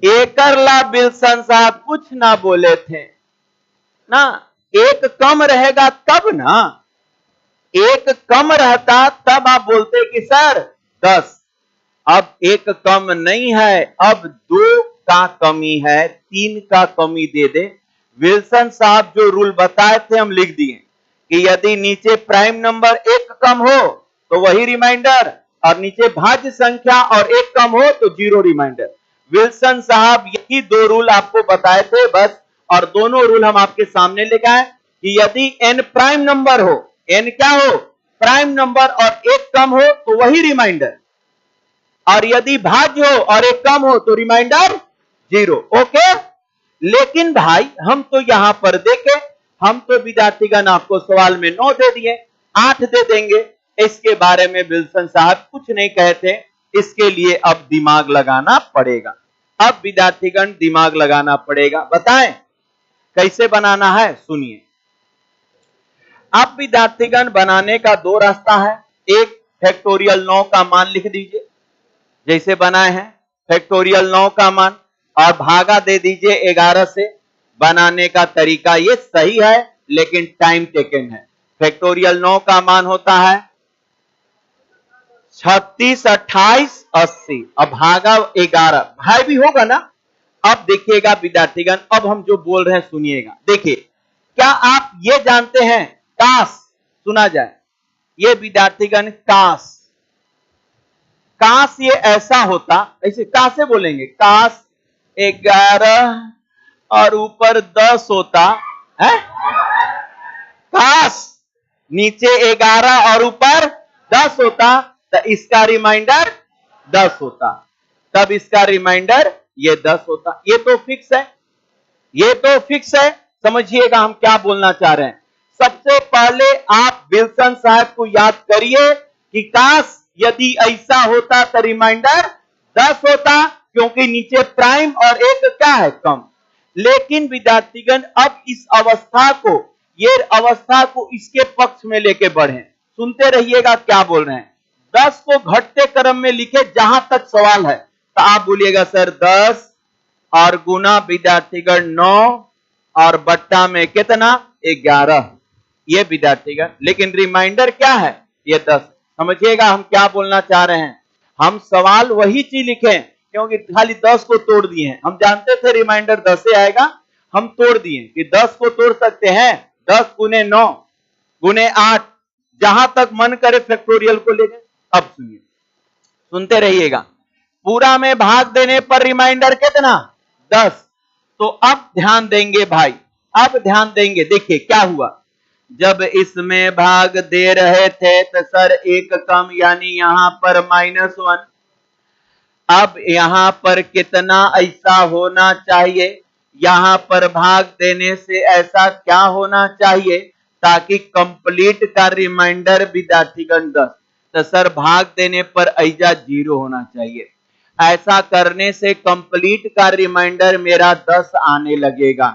एकरला विल्सन साहब कुछ ना बोले थे ना, एक कम रहेगा तब ना, एक कम रहता तब आप बोलते कि सर 10, अब एक कम नहीं है, अब 2 का कमी है, 3 का कमी दे दे। विल्सन साहब जो रूल बताए थे हम लिख दिए कि यदि नीचे प्राइम नंबर 1 कम हो तो वही रिमाइंडर, और नीचे भाज्य संख्या और 1 कम हो तो 0 रिमाइंडर। विल्सन साहब यही 2 रूल आपको बताए थे बस, और दोनों रूल हम आपके सामने लेके आए कि यदि n प्राइम नंबर हो, n क्या हो प्राइम नंबर, और 1 कम हो तो वही रिमाइंडर, और यदि भाज्य हो और 1 कम हो तो रिमाइंडर 0। ओके, लेकिन भाई हम तो यहां पर देखे, हम तो विद्यार्थीगण आपको सवाल में 9 दे दिए, 8 दे देंगे, इसके बारे में विल्सन साहब कुछ नहीं कहते। इसके लिए अब दिमाग लगाना पड़ेगा, अब विद्यार्थीगण दिमाग लगाना पड़ेगा। बताएं कैसे बनाना है, सुनिए। अब विद्यार्थीगण बनाने का 2 रास्ता है, एक फैक्टोरियल 9 का मान लिख दीजिए जैसे बनाए हैं, फैक्टोरियल 9 का मान, और भागा दे दीजिए 11 से। बनाने का तरीका ये सही है लेकिन टाइम टेकन है। फैक्टोरियल 9 का मान होता है 36 28 80, अब भागा 11, भाई भी होगा ना। अब देखिएगा विद्यार्थीगण, अब हम जो बोल रहे हैं सुनिएगा। देखिए, क्या आप ये जानते हैं काश, सुना जाए ये विद्यार्थीगण काश, काश ये ऐसा होता, ऐसे कैसे बोलेंगे, काश 11 और ऊपर 10 होता है, काश नीचे 11 और ऊपर 10 होता तो इसका रिमाइंडर 10 होता, तब इसका रिमाइंडर ये 10 होता। ये तो फिक्स है, ये तो फिक्स है। समझिएगा हम क्या बोलना चाह रहे हैं। सबसे पहले आप विल्सन साहब को याद करिए कि काश यदि ऐसा होता तो रिमाइंडर 10 होता, क्योंकि नीचे प्राइम और एक क्या है, कम। लेकिन विद्यार्थीगण अब इस अवस्था को, ये अवस्था को इसके पक्ष में लेके बढ़े। सुनते रहिएगा क्या बोल रहे हैं। 10 को घटते क्रम में लिखे जहां तक सवाल है, तो आप बोलिएगा सर 10 और गुना विद्यार्थीगण 9 और बट्टा में कितना 11, ये विद्यार्थीगण। लेकिन रिमाइंडर क्या है, ये 10। समझिएगा हम क्या बोलना चाह रहे हैं। हम सवाल वही चीज लिखे क्योंकि खाली 10 को तोड़ दिए हैं। हम जानते थे रिमाइंडर 10 से आएगा, हम तोड़ दिए कि 10 को तोड़ सकते हैं, 10 गुने 9 गुने 8, जहां तक मन करे फैक्टोरियल को ले जाए। अब सुनिए, सुनते रहिएगा। पूरा में भाग देने पर रिमाइंडर कितना 10। तो अब ध्यान देंगे भाई, अब ध्यान देंगे। देखिए क्या हुआ, जब इसमें भाग दे रहे थे तो सर एक कम, यानी यहां पर -1। अब यहां पर कितना ऐसा होना चाहिए, यहां पर भाग देने से ऐसा क्या होना चाहिए ताकि कंप्लीट का रिमाइंडर विद्यार्थीगण 10। तो सर भाग देने पर ऐजा 0 होना चाहिए। ऐसा करने से कंप्लीट का रिमाइंडर मेरा 10 आने लगेगा।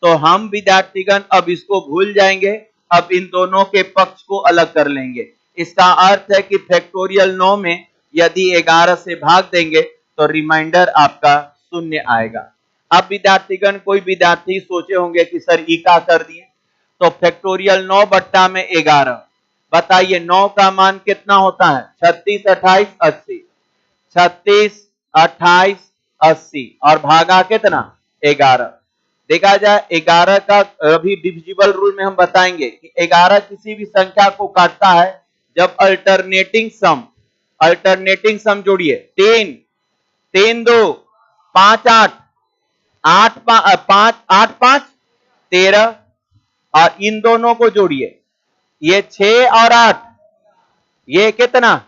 तो हम विद्यार्थीगण अब इसको भूल जाएंगे, अब इन दोनों के पक्ष को अलग कर लेंगे। इसका अर्थ है कि फैक्टोरियल 9 में यदि 11 से भाग देंगे तो रिमाइंडर आपका 0 आएगा। अब विद्यार्थीगण, कोई विद्यार्थी सोचे होंगे कि सर ई का कर दिए, तो फैक्टोरियल 9 बट्टा में 11, बताइए 9 का मान कितना होता है, 36 28 80, 36 28 80 और भागा कितना 11। देखा जाए 11 का अभी डिविजिबल रूल में हम बताएंगे कि 11 किसी भी संख्या को काटता है जब अल्टरनेटिंग सम जोड़िए। 3 3 2 5 8 8 5 8 5 13 और इन दोनों को जोड़िए, ये 6 और 8, ये कितना,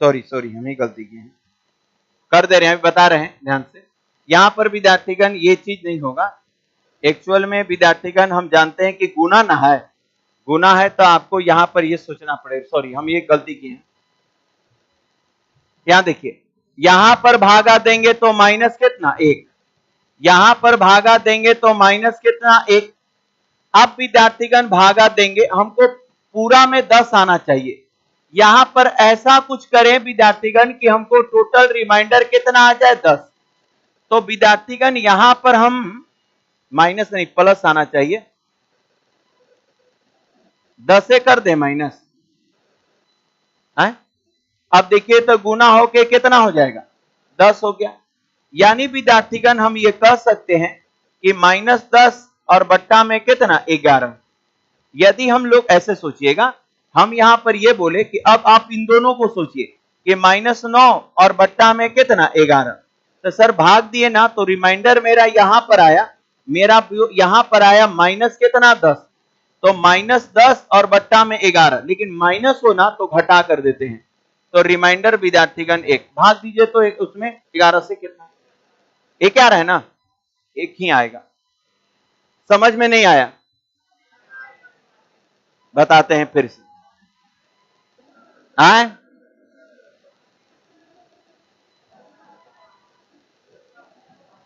सॉरी हमें गलती की है, कर दे रहे हैं, बता रहे हैं ध्यान से। यहां पर विद्यार्थीगण ये चीज नहीं होगा। एक्चुअल में विद्यार्थीगण हम जानते हैं कि गुना ना है, गुना है तो आपको यहां पर ये सोचना पड़ेगा। सॉरी हम ये गलती की है। यहां देखिए, यहां पर भागा देंगे तो माइनस कितना 1, यहां पर भागा देंगे तो माइनस कितना 1। अब विद्यार्थीगण भागा देंगे, हमको पूरा में 10 आना चाहिए। यहां पर ऐसा कुछ करें विद्यार्थीगण कि हमको टोटल रिमाइंडर कितना आ जाए 10। तो विद्यार्थीगण यहां पर हम माइनस नहीं प्लस आना चाहिए, 10 से कर दे माइनस है। अब देखिए तो गुना होके कितना हो जाएगा 10 हो गया। यानी विद्यार्थीगण हम ये कह सकते हैं कि -10 और बट्टा में कितना 11। यदि हम लोग ऐसे सोचिएगा, हम यहां पर ये बोले कि अब आप इन दोनों को सोचिए कि -9 और बट्टा में कितना 11। तो सर भाग दिए ना, तो रिमाइंडर मेरा यहां पर आया, मेरा यहां पर आया माइनस कितना 10। तो -10 और बट्टा में 11, लेकिन माइनस हो ना तो घटा कर देते हैं, तो रिमाइंडर विद्यार्थीगण 1। भाग दीजिए तो एक उसमें 11 से कितना, एक क्या रहे ना, एक ही आएगा। समझ में नहीं आया, बताते हैं फिर से। आए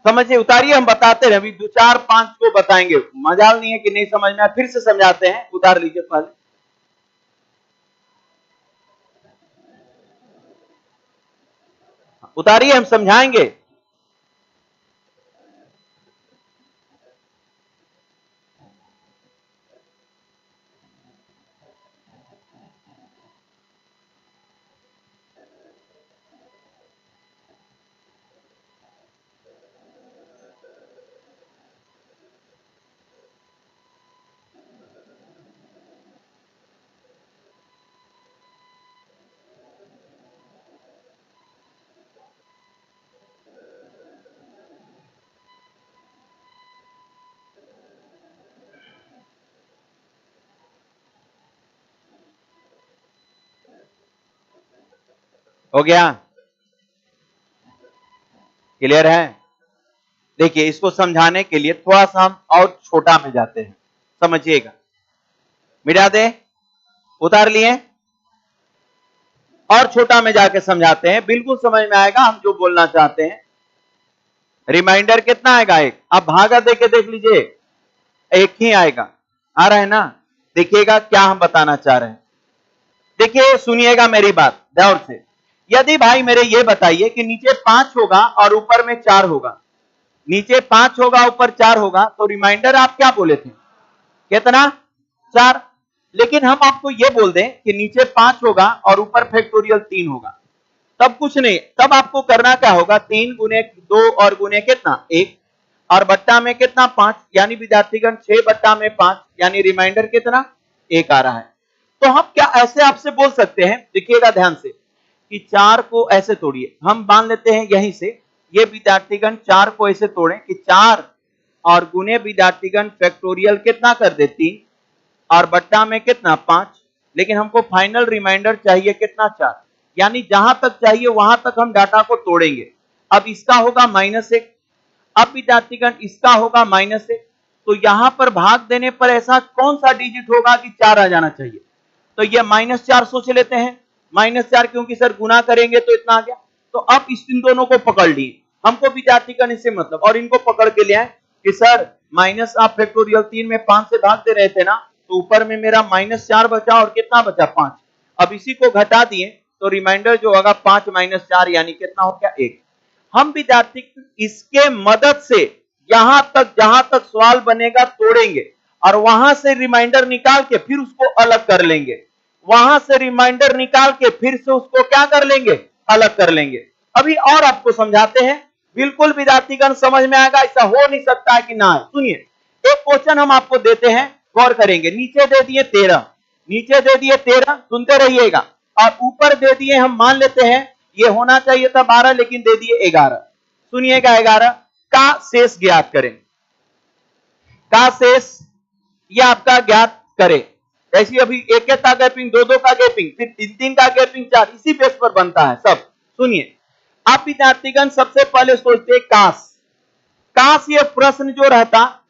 समझिए, उतारिए, हम बताते रहे। अभी 2 4 5 को बताएंगे, मजाल नहीं है कि नहीं समझ में आया, फिर से समझाते हैं। उतार लीजिए पहले, उतारिए, हम समझाएंगे। हो गया? क्लियर है? देखिए, इसको समझाने के लिए थोड़ा सा हम और छोटा में जाते हैं, समझिएगा। मिटा दे, उतार लिए, और छोटा में जाके समझाते हैं, बिल्कुल समझ में आएगा हम जो बोलना चाहते हैं। रिमाइंडर कितना आएगा? एक। अब भागा देके देख लीजिए, एक ही आएगा। आ रहा है ना? देखिएगा क्या हम बताना चाह रहे हैं। देखिए, सुनिएगा मेरी बात ध्यान से। यदि भाई मेरे ये बताइए कि नीचे 5 होगा और ऊपर में 4 होगा, नीचे 5 होगा ऊपर 4 होगा, तो रिमाइंडर आप क्या बोले थे? कितना? 4। लेकिन हम आपको ये बोल दें कि नीचे 5 होगा और ऊपर फैक्टोरियल 3 होगा, तब कुछ नहीं, तब आपको करना क्या होगा? 3 गुने 2 और गुने कितना? 1, और बट्टा में कितना? 5, यानी विद्यार्थीगण 6 बट्टा में 5, यानी रिमाइंडर कितना? 1 आ रहा है। तो हम क्या ऐसे आपसे बोल सकते हैं? देखिएगा ध्यान से, कि 4 को ऐसे तोड़िए, हम मान लेते हैं यहीं से, ये विद्यार्थीगण 4 को ऐसे तोड़ें कि 4 और गुने विद्यार्थीगण फैक्टोरियल कितना कर दे? 3, और बट्टा में कितना? 5। लेकिन हमको फाइनल रिमाइंडर चाहिए कितना? 4। यानी जहां तक चाहिए वहां तक हम डाटा को तोड़ेंगे। अब इसका होगा -1, अब विद्यार्थीगण इसका होगा -1, तो यहां पर भाग देने पर ऐसा कौन सा डिजिट होगा कि 4 आ जाना चाहिए? तो ये -4 सोच लेते हैं, -4, क्योंकि सर गुना करेंगे तो इतना आ गया। तो अब इन दोनों को पकड़ लिए, हमको विद्यार्थीगण इससे मतलब, और इनको पकड़ के ले आए कि सर माइनस आप फैक्टोरियल 3 में 5 से भाग दे रहे थे ना, तो ऊपर में मेरा -4 बचा और कितना बचा? 5। अब इसी को घटा दिए तो रिमाइंडर जो होगा 5 - 4 यानी कितना हो गया? 1। हम विद्यार्थी इसके मदद से यहां तक जहां तक सवाल बनेगा तोड़ेंगे, और वहां से रिमाइंडर निकाल के फिर उसको अलग कर लेंगे, वहां से रिमाइंडर निकाल के फिर से उसको क्या कर लेंगे? अलग कर लेंगे। अभी और आपको समझाते हैं, बिल्कुल विद्यार्थीगण समझ में आएगा, ऐसा हो नहीं सकता है कि ना है। सुनिए, एक क्वेश्चन हम आपको देते हैं, गौर करेंगे। नीचे दे दिए 13, नीचे दे दिए 13, सुनते रहिएगा, और ऊपर दे दिए, हम मान लेते हैं ये होना चाहिए था 12, लेकिन दे दिए 11। सुनिएगा, 11 का शेष ज्ञात करें, का शेष ये आपका ज्ञात करें। ऐसी अभी एक का गैपिंग, दो का गैपिंग, फिर 3 का गैपिंग, 4, इसी बेस पर बनता है सब। सुनिए, आप विद्यार्थीगण सबसे पहले सोचते काश, काश ये प्रश्न जो रहता,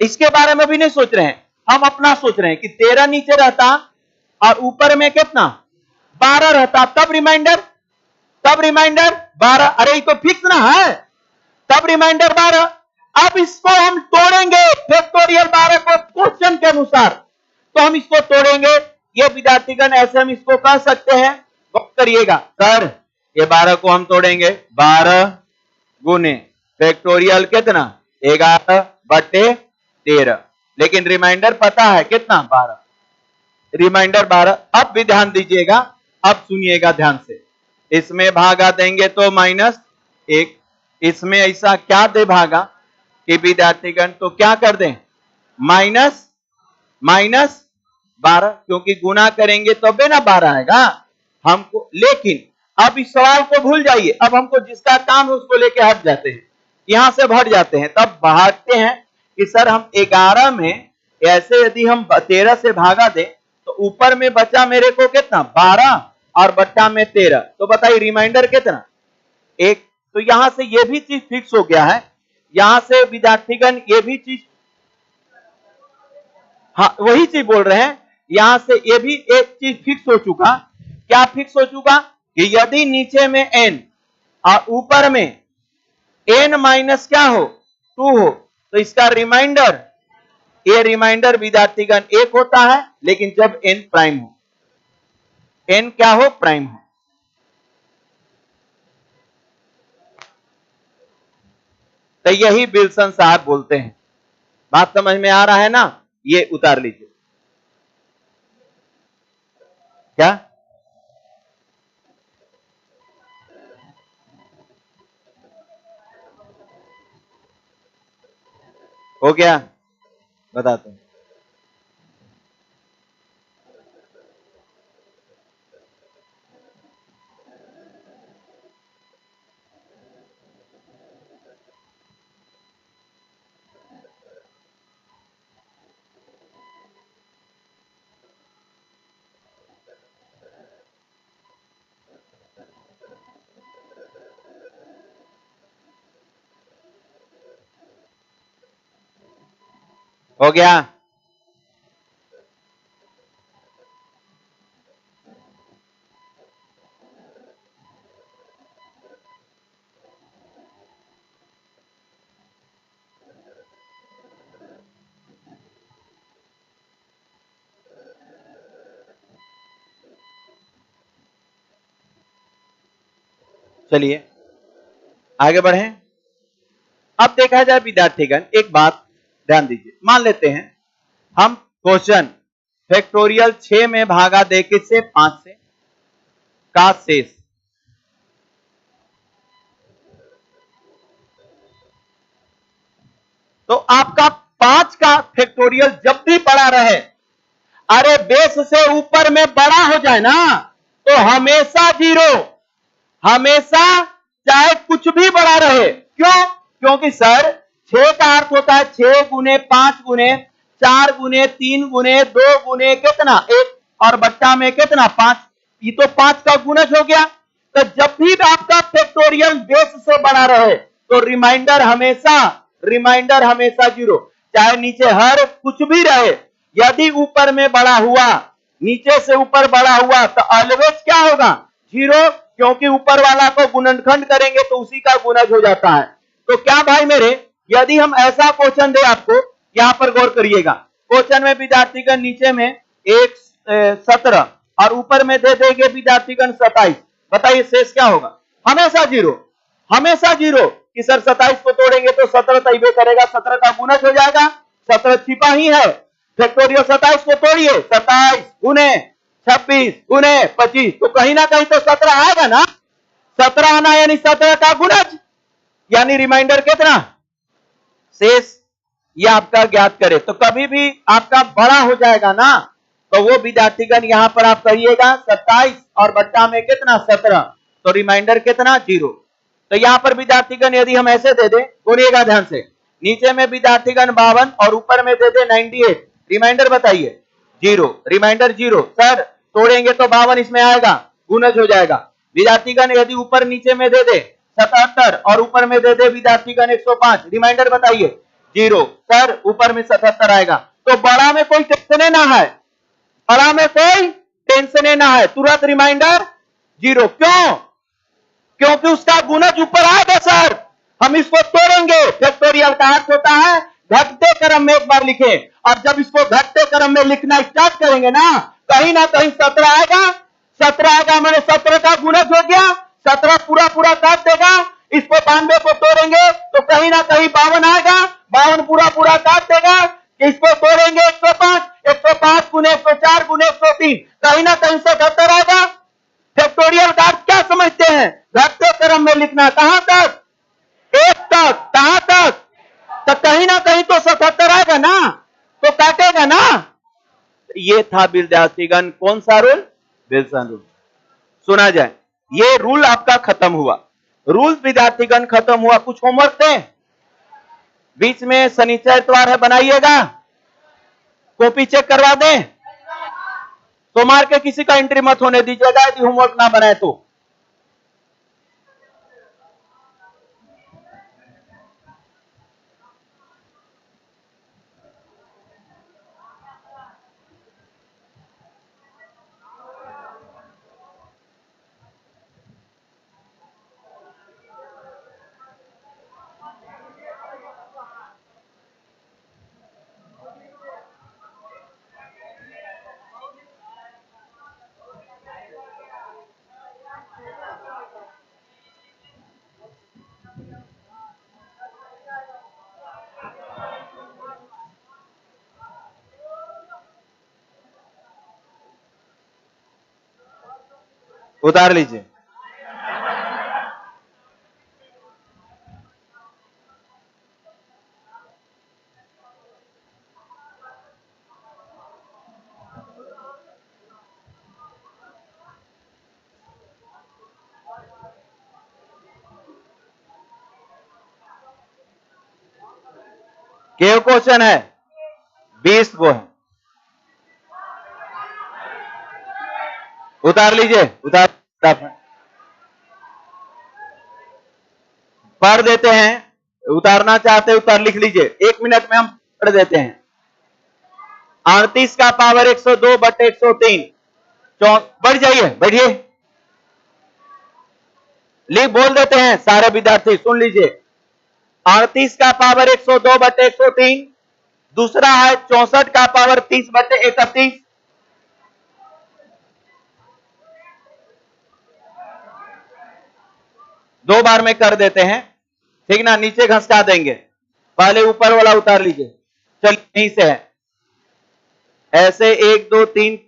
इसके बारे में भी नहीं सोच रहे हैं, हम अपना सोच रहे हैं कि 13 नीचे रहता और ऊपर में कितना? 12 रहता, तब रिमाइंडर 12। अरे ये तो फिक्स ना है, तब रिमाइंडर 12। अब इसको हम तोड़ेंगे फैक्टोरियल 12 को क्वेश्चन के अनुसार, तो हम इसको तोड़ेंगे। ये विद्यार्थीगण ऐसे हम इसको कह सकते हैं, करिएगा सर, ये 12 को हम तोड़ेंगे, 12 गुने फैक्टोरियल कितना? 11 बटे 13, लेकिन रिमाइंडर पता है कितना? 12, रिमाइंडर 12। अब भी ध्यान दीजिएगा, अब सुनिएगा ध्यान से, इसमें भागा देंगे तो -1, इसमें ऐसा क्या दे भागा कि विद्यार्थीगण तो क्या कर दें? माइनस 12, क्योंकि गुना करेंगे तो ना 12 आएगा हमको। लेकिन अब इस सवाल को भूल जाइए, अब हमको जिसका काम है उसको लेके हट जाते हैं, यहां से भट जाते हैं, तब भागते हैं कि सर हम 11 में ऐसे यदि हम 13 से भागा दें तो ऊपर में बचा मेरे को कितना? 12, और बट्टा में 13, तो बताइए रिमाइंडर कितना? 1। तो यहां से ये भी चीज फिक्स हो गया है, यहां से विद्यार्थीगण ये भी चीज, हाँ वही चीज बोल रहे हैं, यहां से ये भी एक चीज फिक्स हो चुका। क्या फिक्स हो चुका? कि यदि नीचे में n और ऊपर में n माइनस क्या हो? 2 हो, तो इसका रिमाइंडर, ये रिमाइंडर विद्यार्थीगण 1 होता है, लेकिन जब n प्राइम हो, n क्या हो? प्राइम हो। तो यही विल्सन साहब बोलते हैं। बात समझ में आ रहा है ना? ये उतार लीजिए। क्या हो गया? बताते हैं। हो गया। चलिए आगे बढ़ें। अब देखा जाए विद्यार्थीगण, एक बात ध्यान दीजिए। मान लेते हैं हम क्वेश्चन फैक्टोरियल 6 में भागा दे किससे, 5 से, का शेष। तो आपका 5 का फैक्टोरियल जब भी बड़ा रहे, अरे बेस से ऊपर में बड़ा हो जाए ना, तो हमेशा जीरो, हमेशा, चाहे कुछ भी बड़ा रहे। क्यों? क्योंकि सर 6 का अर्थ होता है 6 गुने 5 गुने 4 गुने 3 गुने 2 गुने कितना 1, और बट्टा में कितना 5, ये तो 5 का गुणज हो गया। तो जब भी आपका फैक्टोरियल बेस से बड़ा रहे तो रिमाइंडर हमेशा जीरो, चाहे नीचे हर कुछ भी रहे। यदि ऊपर में बड़ा हुआ, नीचे से ऊपर बड़ा हुआ, तो ऑलवेज क्या होगा, जीरो, क्योंकि ऊपर वाला को गुणनखंड करेंगे तो उसी का गुणज हो जाता है। तो क्या भाई मेरे, यदि हम ऐसा क्वेश्चन दे आपको, यहां पर गौर करिएगा, क्वेश्चन में विद्यार्थीगण नीचे में 17 और ऊपर में दे देंगे विद्यार्थीगण 27, बताइए शेष क्या होगा, हमेशा जीरो, हमेशा जीरो। कि सर 27 को तोड़ेंगे तो 17 तैबे करेगा, 17 का गुणज हो जाएगा, 17 छिपा ही है। फैक्टोरियल 27 को तोड़िए, 27 गुने 26 गुने 25, तो कहीं ना कहीं तो 17 आएगा ना, 17 आना यानी 17 का गुणज, यानी रिमाइंडर कितना, शेष, ये आपका ज्ञात करे। तो कभी भी आपका बड़ा हो जाएगा ना, तो वो विद्यार्थीगण यहां पर आप कहिएगा 27 और बट्टा में कितना 17, तो रिमाइंडर कितना, जीरो। तो यहां पर विद्यार्थीगण यदि हम ऐसे दे दें, सुनिएगा ध्यान से, नीचे में विद्यार्थीगण 52 और ऊपर में दे दे 98, रिमाइंडर बताइए, जीरो, रिमाइंडर जीरो। सर तोड़ेंगे तो 52 इसमें आएगा, गुणज हो जाएगा। विद्यार्थीगण यदि ऊपर नीचे में दे दे 77 और ऊपर में दे दे विद्यार्थीगण 105, रिमाइंडर बताइए, जीरो। सर ऊपर में 77 आएगा। तो बड़ा में कोई टेंशन ना है, बड़ा में कोई टेंशन ना है, तुरंत रिमाइंडर जीरो। क्यों? क्योंकि उसका गुणज ऊपर आएगा सर, हम इसको तोड़ेंगे। फैक्टोरियल का अर्थ होता है घटते क्रम में एक बार लिखें, और जब इसको घटते क्रम में लिखना स्टार्ट करेंगे ना कहीं 17 आएगा, 17 आएगा मैंने 17 का गुणज हो गया, 17 पूरा पूरा काट देगा। इसको 92 को तोड़ेंगे तो कहीं ना कहीं 52 आएगा, 52 पूरा पूरा काट देगा। इसको तोड़ेंगे 105, 105 गुने 104 गुने 103, कहीं ना कहीं 77 आएगा। फैक्टोरियल का अर्थ क्या समझते हैं, घटते क्रम में लिखना, कहां तक, 1 तक, कहां तक, तो कहीं ना कहीं तो 77 आएगा ना, तो काटेगा ना। ये था विद्यार्थीगण कौन सा रूल, विल्सन रूल। सुना जाए, ये रूल आपका खत्म हुआ, रूल विद्यार्थीगण खत्म हुआ। कुछ होमवर्क थे, बीच में शनिचर इतवार है, बनाइएगा, कॉपी चेक करवा दें, सोमवार के किसी का एंट्री मत होने दीजिएगा यदि होमवर्क ना बनाए तो। उतार लीजिए। केव क्वेश्चन है 20 वो है, उतार लीजिए, उतार पढ़ देते हैं, उतारना चाहते उतार लिख लीजिए, 1 मिनट में हम पढ़ देते हैं। 38 का पावर 102 बटे 103, बढ़ जाइए, बैठिए, बोल देते हैं सारे विद्यार्थी, सुन लीजिए। 38 का पावर 102 बटे 103, दूसरा है 64 का पावर 30 बटे 31, दो बार में कर देते हैं, ठीक ना, नीचे घसका देंगे, पहले ऊपर वाला उतार लीजिए, चलिए यहीं से है, ऐसे 1 2 3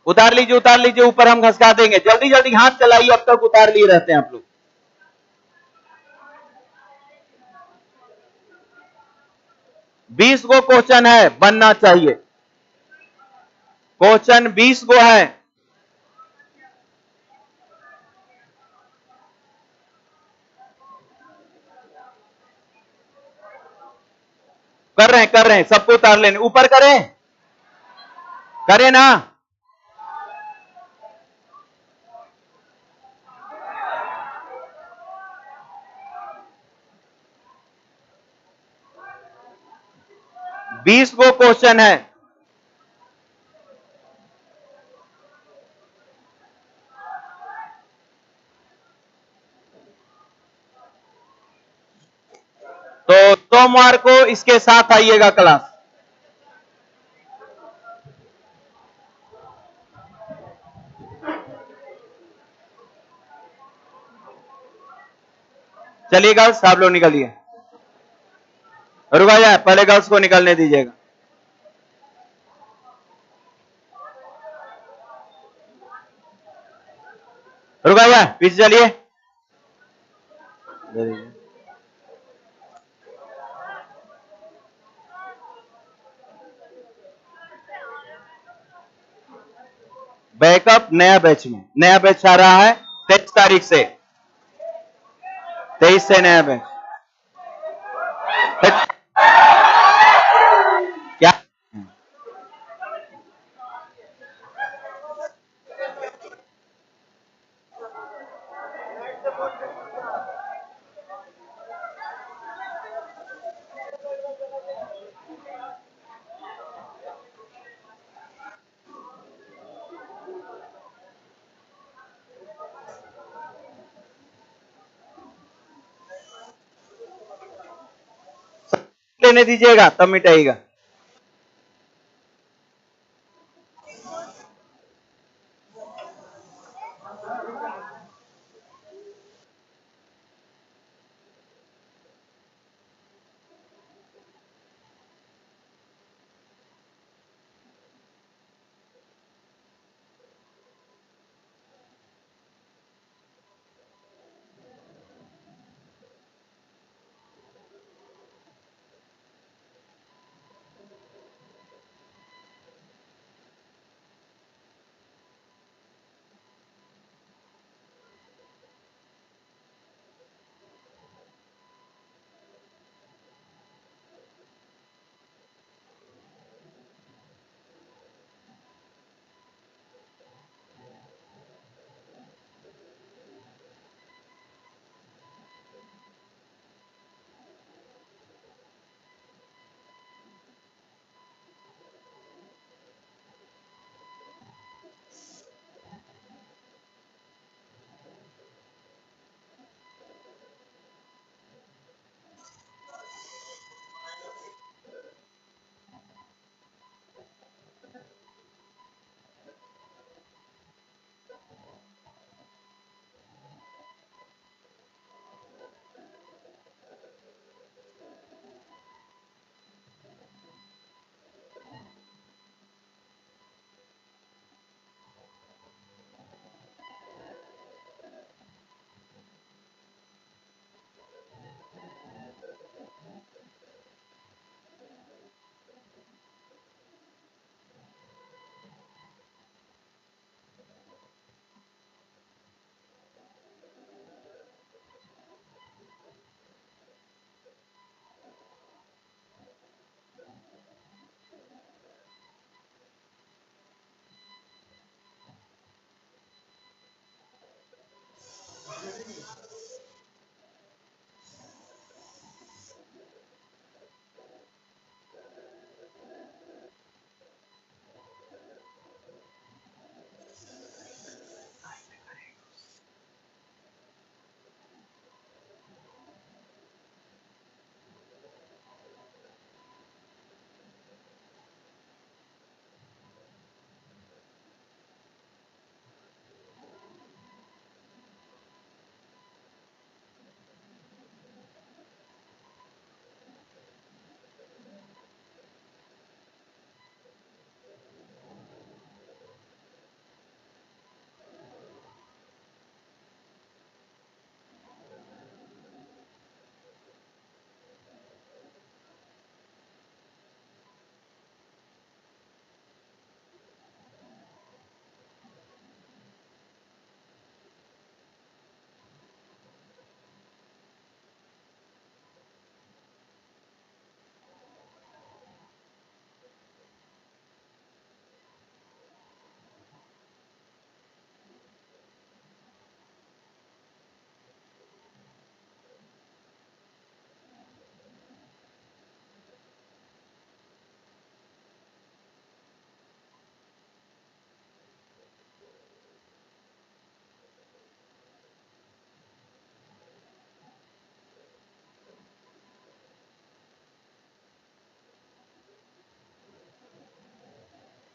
उतार लीजिए, ऊपर हम घसका देंगे, जल्दी जल्दी हाथ चलाइए, अब तक उतार लिए रहते हैं आप लोग। 20 गो क्वेश्चन है, बनना चाहिए, क्वेश्चन 20 गो है, कर रहे हैं, सबको उतार लेने, ऊपर करें ना, बीस गो क्वेश्चन है, तो सोमवार को इसके साथ आइएगा क्लास। चलिए गर्ल्स, आप लोग निकलिए, रुका जाए, पहले गर्ल्स को निकलने दीजिएगा। रुका जाए, पीछे चलिए, बैकअप नया बैच में, नया बैच आ रहा है 23 तारीख से, 23 से नया बैच, क्या लेने दीजिएगा, तब मिटाइएगा।